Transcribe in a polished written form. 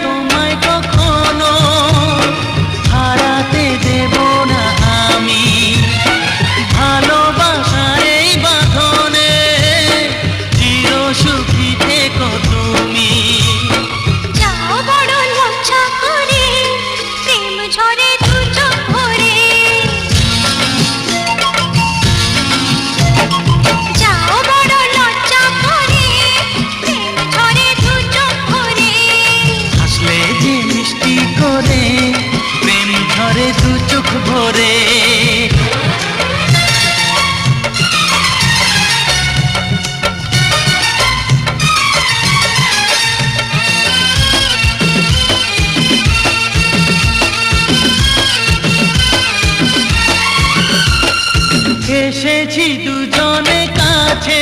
তোমায় কখনো হারাতে দেব না আমি। ভালোবাসার এই বাঁধনে চির সুখী থেকো তুমি। যাও বড় লজ্জা করে, প্রেম ঝরে দু চোখ ভরে। যাও বড় লজ্জা করে, প্রেম ঝরে দু চোখ ভরে। হাসলে যে মিষ্টি করে প্রেম ঝরে দু চোখ ভরে। এসেছি দুজনে কাছে